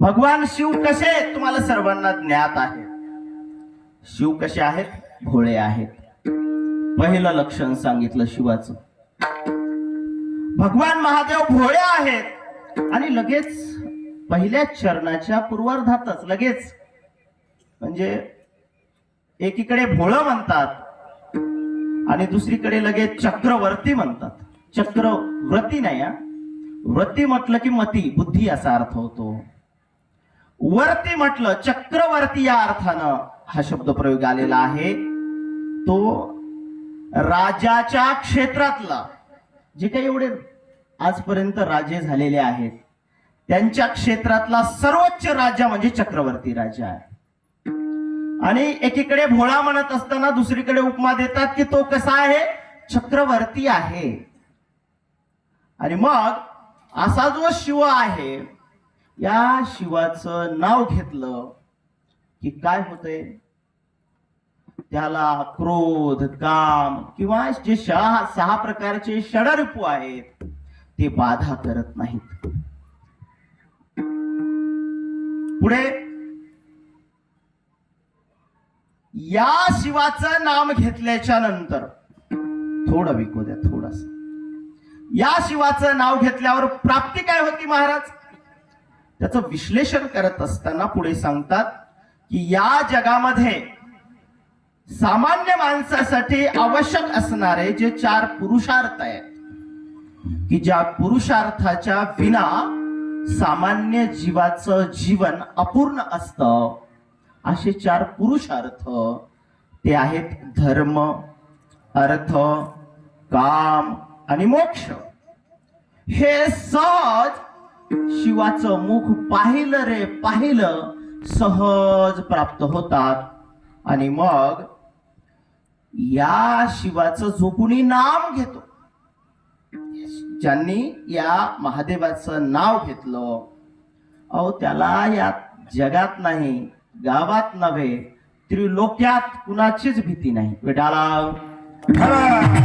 भगवान शिव कसे तुम्हाला सर्वांना ज्ञात आहे. शिव कसे आहेत? भोळे आहेत. पहिलं लक्षण सांगितलं शिवाचं. भगवान महादेव भोळे आहेत आणि लगेच पहिल्या चरणाच्या पूर्वार्धातच लगेच म्हणजे एकीकडे भोळं म्हणतात आणि दुसरीकडे लगेच चक्रवर्ती म्हणतात. चक्रवर्ती नाही, व्रती म्हटलं की मती बुद्धी असा अर्थ होतो. वर्ती म्हटलं चक्रवर्ती या अर्थानं हा शब्द प्रयोग आलेला आहे. तो राजाच्या क्षेत्रातला जे काही एवढे आजपर्यंत राजे झालेले आहेत त्यांच्या क्षेत्रातला सर्वोच्च राजा म्हणजे चक्रवर्ती राजा आहे. आणि एकीकडे भोळा म्हणत असताना दुसरीकडे उपमा देतात की तो कसा आहे? चक्रवर्ती आहे. आणि मग असा जो शिव आहे या शिवाचं नाव घेतलं की काय होतंय? त्याला क्रोध, काम किंवा जे सहा प्रकारचे षडरिपू आहेत ते बाधा करत नाहीत. पुढे या शिवाचं नाम घेतल्याच्या नंतर थोडं विकू द्या थोडस. या शिवाचं नाव घेतल्यावर प्राप्ती काय होती महाराज? त्याचं विश्लेषण करत असताना पुढे सांगतात की या जगामध्ये सामान्य माणसासाठी आवश्यक असणारे जे 4 पुरुषार्थ आहेत की ज्या पुरुषार्थाच्या विना सामान्य जीवाचं जीवन अपूर्ण असतं, असे 4 पुरुषार्थ ते आहेत धर्म, अर्थ, काम आणि मोक्ष. हे सहज शिवाचं मुख पाहिलं रे पाहिलं सहज प्राप्त होतात. आणि मग या शिवाचं जो कुणी नाम घेतो, ज्यांनी या महादेवाचं नाव घेतलं, अहो त्याला या जगात नाही, गावात नव्हे, त्रिलोक्यात कुणाचीच भीती नाही. विठाला